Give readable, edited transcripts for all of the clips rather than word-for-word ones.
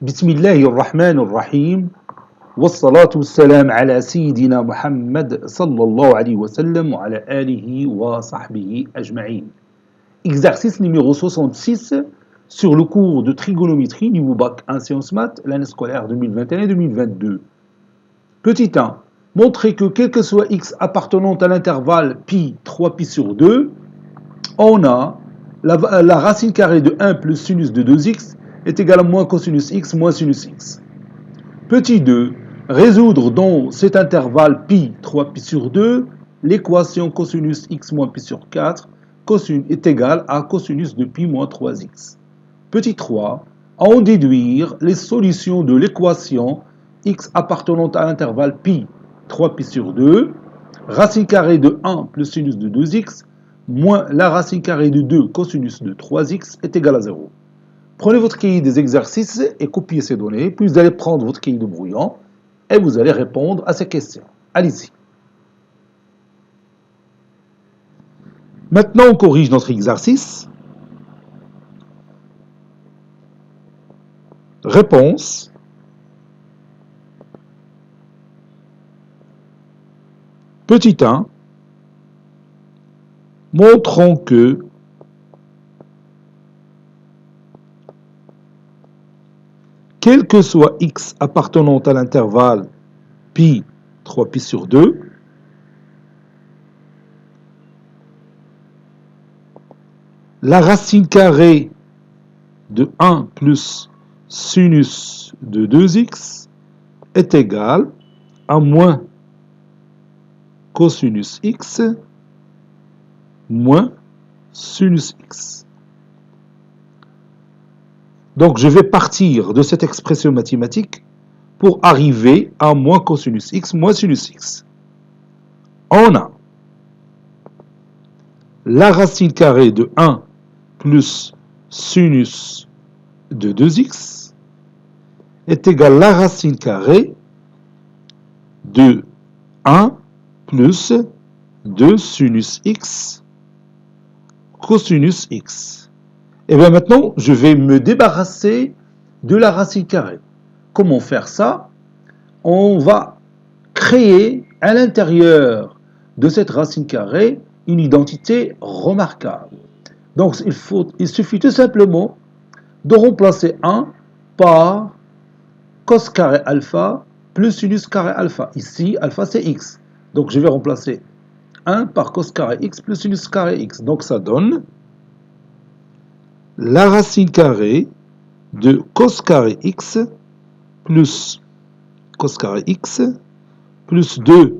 بسم الله الرحمن الرحيم والصلاة والسلام على سيدنا محمد صلى الله عليه وسلم وعلى آله وصحبه أجمعين. Exercice numéro 66 sur le cours de trigonométrie niveau bac 1 sciences maths l'année scolaire 2021-2022. Petit 1. Montrez que quel que soit x appartenant à l'intervalle pi 3pi sur 2, on a la racine carrée de 1 plus sinus de 2x est égal à moins cosinus x moins sinus x. Petit 2, résoudre dans cet intervalle pi 3pi sur 2 l'équation cosinus x moins pi sur 4 est égal à cosinus de pi moins 3x. Petit 3, en déduire les solutions de l'équation x appartenant à l'intervalle pi 3pi sur 2, racine carrée de 1 plus sinus de 2x moins la racine carrée de 2 cosinus de 3x est égal à 0. Prenez votre cahier des exercices et copiez ces données, puis vous allez prendre votre cahier de brouillon et vous allez répondre à ces questions. Allez-y. Maintenant, on corrige notre exercice. Réponse. Petit 1. Montrons que quel que soit x appartenant à l'intervalle pi 3pi sur 2, la racine carrée de 1 plus sinus de 2x est égale à moins cosinus x moins sinus x. Donc, je vais partir de cette expression mathématique pour arriver à moins cosinus x moins sinus x. On a la racine carrée de 1 plus sinus de 2x est égal à la racine carrée de 1 plus 2 sinus x cosinus x. Et bien maintenant, je vais me débarrasser de la racine carrée. Comment faire ça? On va créer à l'intérieur de cette racine carrée une identité remarquable. Donc, il suffit tout simplement de remplacer 1 par cos carré alpha plus sinus carré alpha. Ici, alpha c'est x. Donc, je vais remplacer 1 par cos carré x plus sinus carré x. Donc, ça donne la racine carrée de cos carré x plus cos carré x plus 2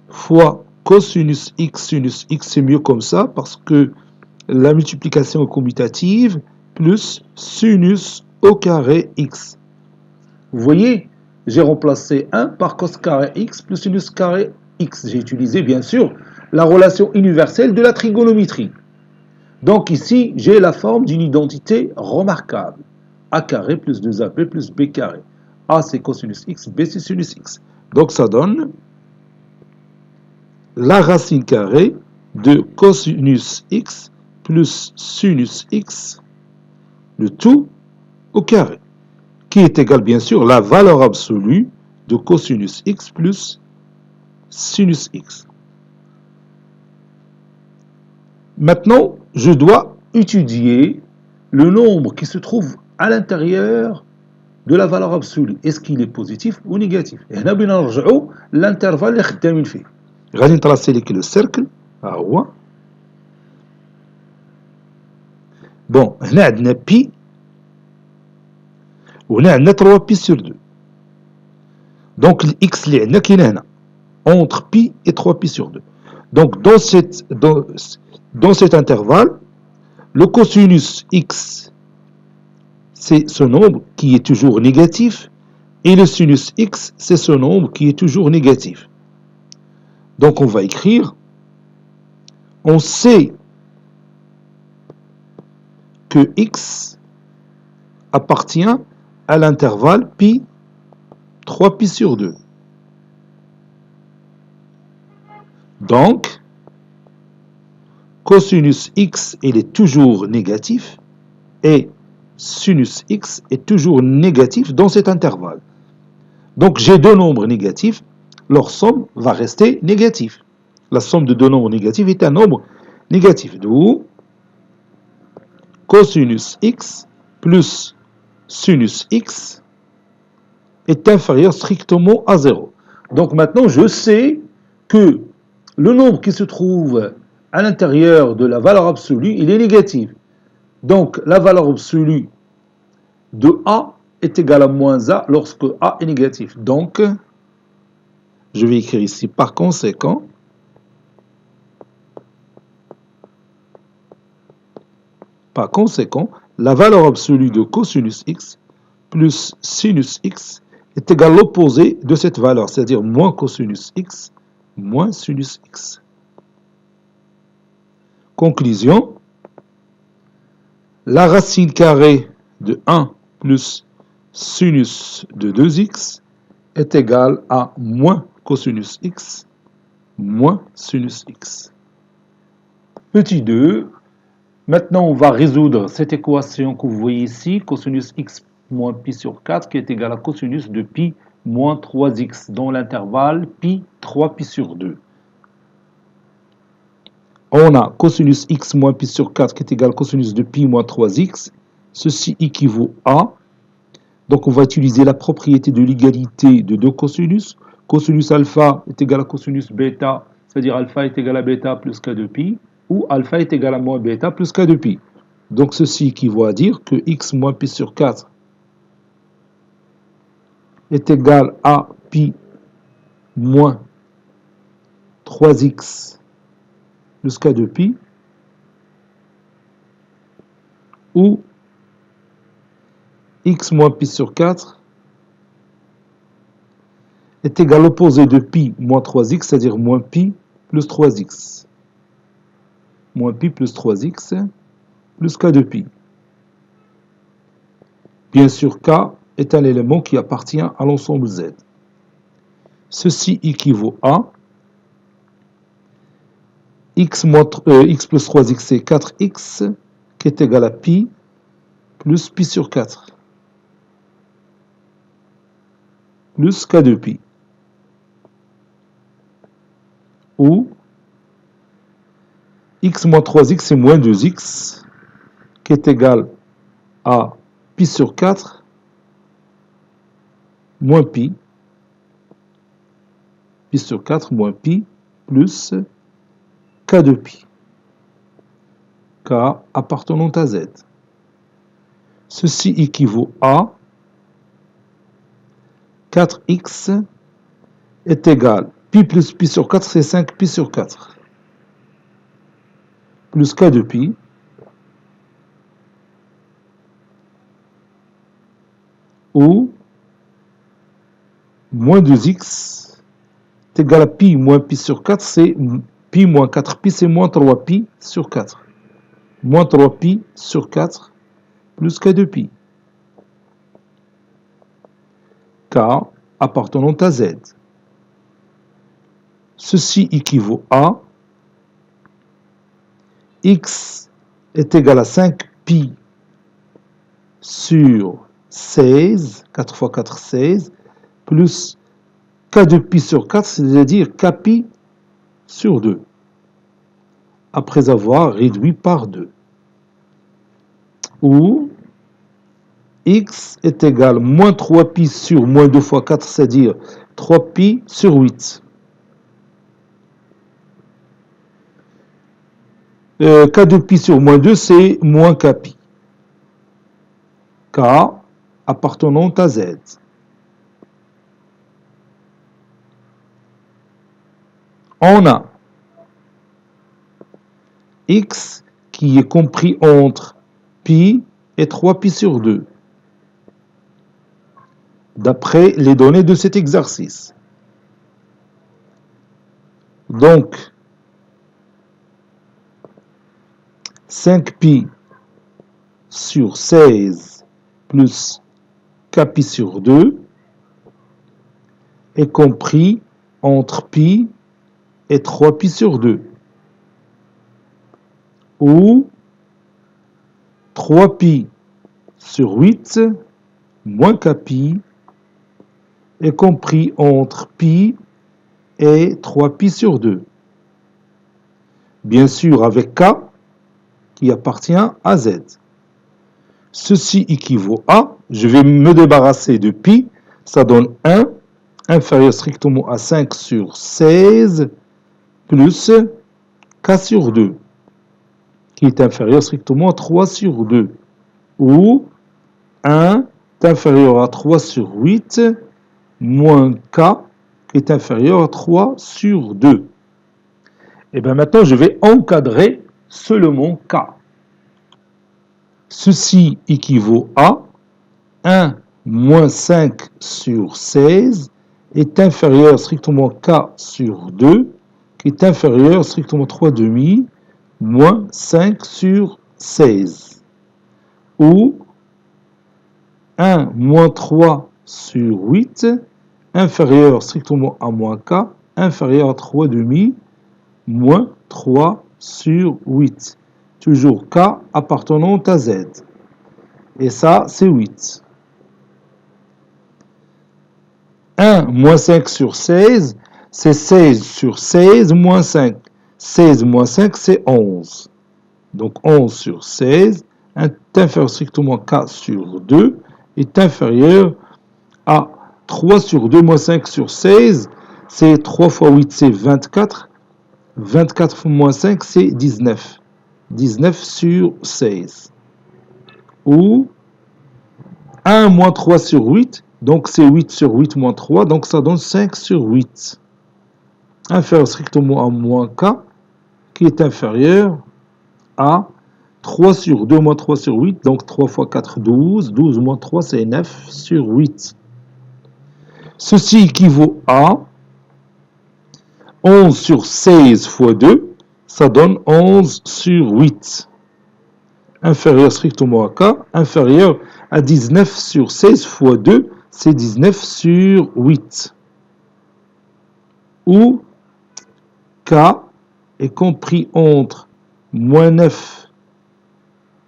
fois cosinus x sinus x, c'est mieux comme ça parce que la multiplication est commutative, plus sinus au carré x. Vous voyez, j'ai remplacé 1 par cos carré x plus sinus carré x. J'ai utilisé bien sûr la relation universelle de la trigonométrie. Donc ici, j'ai la forme d'une identité remarquable. A carré plus 2AB plus B carré. A c'est cosinus x, B c'est sinus x. Donc ça donne la racine carrée de cosinus x plus sinus x, le tout au carré, qui est égal bien sûr la valeur absolue de cosinus x plus sinus x. Maintenant, je dois étudier le nombre qui se trouve à l'intérieur de la valeur absolue. Est-ce qu'il est positif ou négatif? Et هنا بنرجعوا l'intervalle اللي خدامين فيه. غادي نتراسي لك le cercle. ها هو. بون هنا عندنا بي وهنا عندنا 3 pi sur 2. Donc x اللي عندنا كاينه هنا entre pi et 3 pi sur 2. Donc dans cet intervalle, le cosinus x, c'est ce nombre qui est toujours négatif, et le sinus x, c'est ce nombre qui est toujours négatif. Donc on va écrire, on sait que x appartient à l'intervalle pi 3pi sur 2. Donc, cosinus x, il est toujours négatif, et sinus x est toujours négatif dans cet intervalle. Donc j'ai deux nombres négatifs, leur somme va rester négative. La somme de deux nombres négatifs est un nombre négatif. D'où cosinus x plus sinus x est inférieur strictement à 0. Donc maintenant, je sais que le nombre qui se trouve à l'intérieur de la valeur absolue, il est négatif. Donc la valeur absolue de A est égale à moins A lorsque A est négatif. Donc, je vais écrire ici par conséquent, la valeur absolue de cosinus x plus sinus x est égale à l'opposé de cette valeur, c'est-à-dire moins cosinus x moins sinus x. Conclusion, la racine carrée de 1 plus sinus de 2x est égale à moins cosinus x moins sinus x. Petit 2, maintenant on va résoudre cette équation que vous voyez ici, cosinus x moins pi sur 4 qui est égal à cosinus de pi moins 3x dans l'intervalle pi 3pi sur 2. On a cosinus x moins pi sur 4 qui est égal à cosinus de pi moins 3x. Ceci équivaut à, donc on va utiliser la propriété de l'égalité de deux cosinus. Cosinus alpha est égal à cosinus bêta, c'est-à-dire alpha est égal à bêta plus k de pi, ou alpha est égal à moins bêta plus k de pi. Donc ceci équivaut à dire que x moins pi sur 4 est égal à pi moins 3x plus k de pi, ou x moins pi sur 4 est égal à l'opposé de pi moins 3x, c'est-à-dire moins pi plus 3x. Moins pi plus 3x plus k de pi. Bien sûr, k est un élément qui appartient à l'ensemble z. Ceci équivaut à x plus 3x, c'est 4x, qui est égal à pi plus pi sur 4, plus k de pi. Ou x moins 3x, c'est moins 2x, qui est égal à pi sur 4, moins pi sur 4 moins pi, plus k de pi, k appartenant à z. Ceci équivaut à 4x est égal, pi plus pi sur 4, c'est 5 pi sur 4, plus k de pi, ou moins 2x est égal à pi moins pi sur 4, c'est pi moins 4pi, c'est moins 3pi sur 4. Moins 3pi sur 4 plus k de pi. K appartenant à z. Ceci équivaut à x est égal à 5pi sur 16, 4 fois 4, 16, plus k de pi sur 4, c'est-à-dire kpi sur 2, après avoir réduit par 2. Ou x est égal à moins 3pi sur moins 2 fois 4, c'est-à-dire 3pi sur 8. K de pi sur moins 2, c'est moins kpi. K appartenant à z. On a x qui est compris entre pi et 3pi sur 2, d'après les données de cet exercice. Donc, 5pi sur 16 plus kpi sur 2 est compris entre pi et 3pi sur 2. Ou 3pi sur 8 moins kpi est compris entre pi et 3pi sur 2. Bien sûr avec k qui appartient à z. Ceci équivaut à, je vais me débarrasser de pi, ça donne 1 inférieur strictement à 5 sur 16 plus k sur 2 qui est inférieur strictement à 3 sur 2 ou 1 est inférieur à 3 sur 8 moins k qui est inférieur à 3 sur 2. Et bien maintenant, je vais encadrer seulement k. Ceci équivaut à 1 moins 5 sur 16 est inférieur strictement à k sur 2 qui est inférieur strictement à 3 demi moins 5 sur 16 ou 1 moins 3 sur 8 inférieur strictement à moins k inférieur à 3 demi moins 3 sur 8. Toujours k appartenant à z. Et ça, c'est 8. 1 moins 5 sur 16, c'est 16 sur 16 moins 5. 16 moins 5, c'est 11. Donc 11 sur 16 est inférieur strictement à k sur 2 est inférieur à 3 sur 2 moins 5 sur 16. C'est 3 fois 8, c'est 24. 24 moins 5, c'est 19. 19 sur 16. Ou 1 moins 3 sur 8, donc c'est 8 sur 8 moins 3, donc ça donne 5 sur 8. Inférieur strictement à moins k, qui est inférieur à 3 sur 2 moins 3 sur 8, donc 3 fois 4, 12. 12 moins 3, c'est 9 sur 8. Ceci équivaut à 11 sur 16 fois 2, ça donne 11 sur 8. Inférieur strictement à k, inférieur à 19 sur 16 fois 2, c'est 19 sur 8. Où k est compris entre moins 9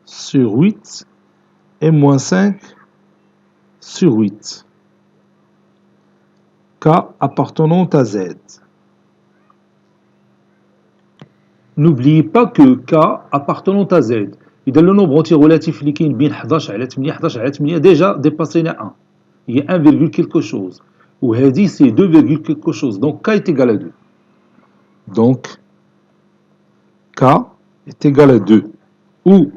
sur 8 et moins 5 sur 8. K appartenant à z. N'oubliez pas que k appartenant à z. إذا le nombre entier relatif اللي كاين بين 11 على 8 11 على 8 déjà dépassé 1. Il y a 1, quelque chose. وهذه c'est 2, quelque chose. Donc k est égal à 2. Donc k est égal à 2. Ou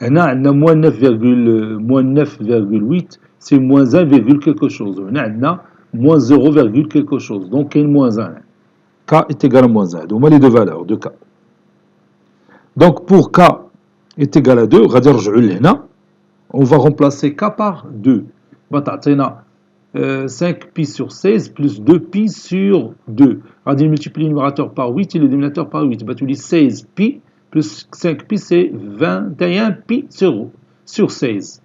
هنا عندنا moins 9,8 c'est moins 1, quelque chose. هنا عندنا moins 0, quelque chose. Donc كاين moins 1. K est égal à moins 1. Donc les deux valeurs de k. Donc pour k est égal à 2, غادي نرجعوا لهنا. On va remplacer k par 2. تعطينا 5pi sur 16 plus 2pi sur 2. غادي multiplier le numérateur par 8 et le dénominateur par 8. Tu dis 16pi plus 5pi, c'est 21pi sur 16.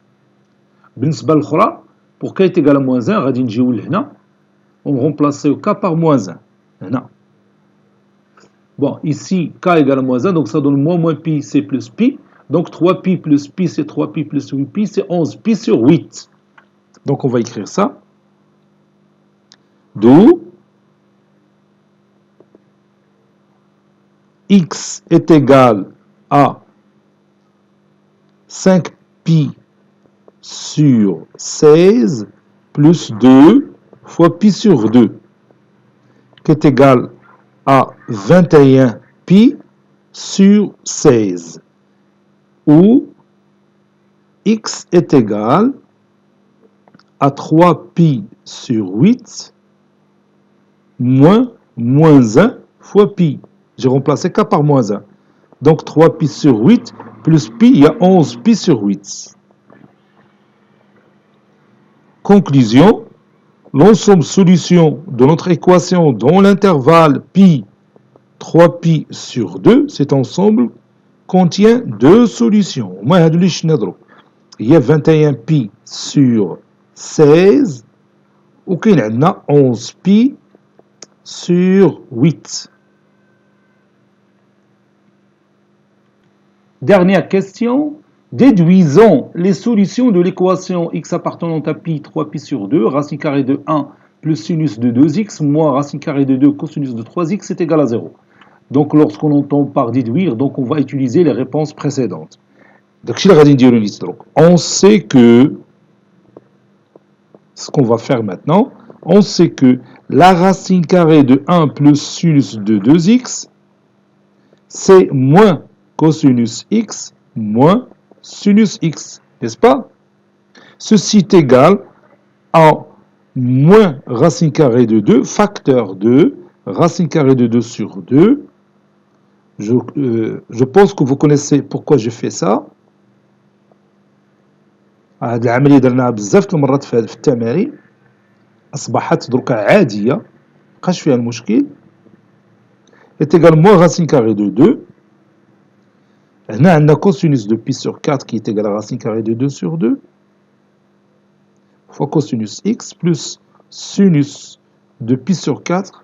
بالنسبة للأخرى, pour k est égal à moins 1, غادي نجيو لهنا. On remplace k par moins 1. هنا. Bon, ici, k égale à moins 1, donc ça donne moins pi, c'est plus pi. Donc 3pi plus pi, c'est 3pi plus 8pi, c'est 11pi sur 8. Donc on va écrire ça. D'où x est égal à 5pi sur 16 plus 2 fois pi sur 2, qui est égal à 21pi sur 16, où x est égal à 3pi sur 8 moins 1 fois pi. J'ai remplacé k par moins 1. Donc 3pi sur 8 plus pi, il y a 11pi sur 8. Conclusion, l'ensemble solution de notre équation dans l'intervalle pi 3pi sur 2, cet ensemble contient deux solutions. Il y a 21pi sur 16 ou qu'il y en a 11pi sur 8. Dernière question. Déduisons les solutions de l'équation x appartenant à pi 3pi sur 2, racine carrée de 1 plus sinus de 2x moins racine carrée de 2 cosinus de 3x est égal à 0. Donc lorsqu'on entend par déduire, donc on va utiliser les réponses précédentes. Donc on sait que, ce qu'on va faire maintenant, on sait que la racine carrée de 1 plus sinus de 2x, c'est moins cosinus x moins sinus x, n'est-ce pas? Ceci est égal à moins racine carrée de 2, facteur 2, racine carrée de 2 sur 2. Je pense que vous connaissez pourquoi je fais ça. هذه العملية درناها بزاف المرات في التمارين، أصبحت دركا عادية مبقاش فيها المشكل. est égal moins racine carrée de 2. هنا عندنا cosinus de pi sur 4 qui est égal à racine carrée de 2 sur 2 fois cosinus x plus sinus de pi sur 4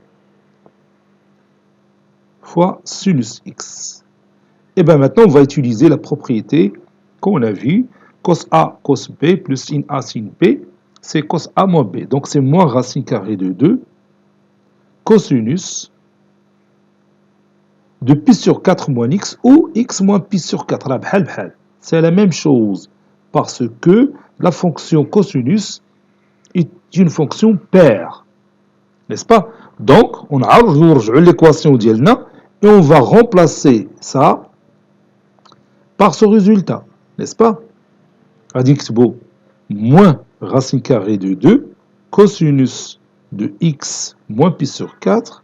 fois sinus x. Et bien maintenant, on va utiliser la propriété qu'on a vue, cos A cos B plus sin A sin B, c'est cos A moins B. Donc c'est moins racine carrée de 2 cosinus de pi sur 4 moins x ou x moins pi sur 4. C'est la même chose parce que la fonction cosinus est une fonction paire. N'est-ce pas? Donc, on a l'équation d'Yelna et on va remplacer ça par ce résultat. N'est-ce pas? Adixbo moins racine carrée de 2 cosinus de x moins pi sur 4.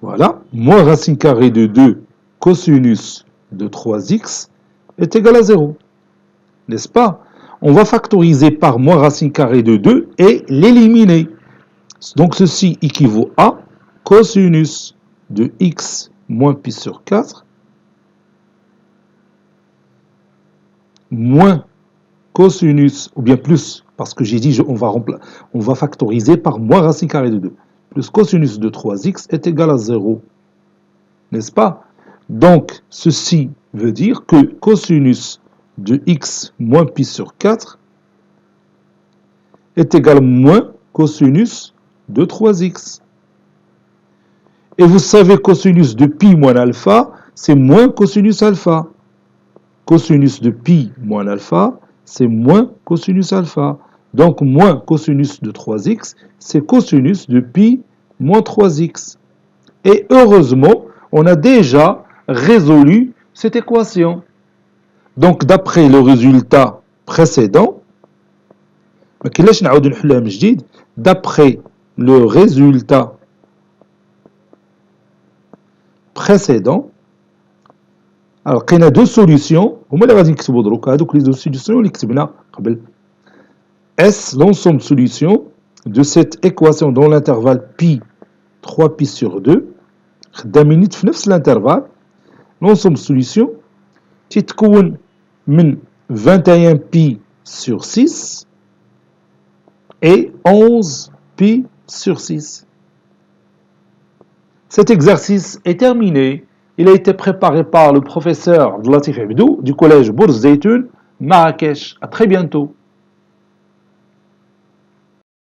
Voilà, moins racine carrée de 2 cosinus de 3x est égal à 0. N'est-ce pas? On va factoriser par moins racine carrée de 2 et l'éliminer. Donc ceci équivaut à cosinus de x moins pi sur 4 moins cosinus, ou bien plus, parce que j'ai dit on va factoriser par moins racine carrée de 2, plus cosinus de 3x est égal à 0. N'est-ce pas? Donc ceci veut dire que cosinus de x moins pi sur 4 est égal à moins cosinus de 3x. Et vous savez, cosinus de pi moins alpha, c'est moins cosinus alpha. Cosinus de pi moins alpha, c'est moins cosinus alpha. Donc, moins cosinus de 3x, c'est cosinus de pi moins 3x. Et heureusement, on a déjà résolu cette équation. Donc, d'après le résultat précédent, d'après le résultat précédent, alors qu'il y a deux solutions, les deux solutions S, l'ensemble de solutions de cette équation dans l'intervalle pi 3pi sur 2, l'intervalle, l'ensemble de solutions, تتكون من 21pi sur 6 et 11pi sur 6. Cet exercice est terminé. Il a été préparé par le professeur Abdelatif Abdou du collège Bourz Zeytoun, Marrakech. À très bientôt.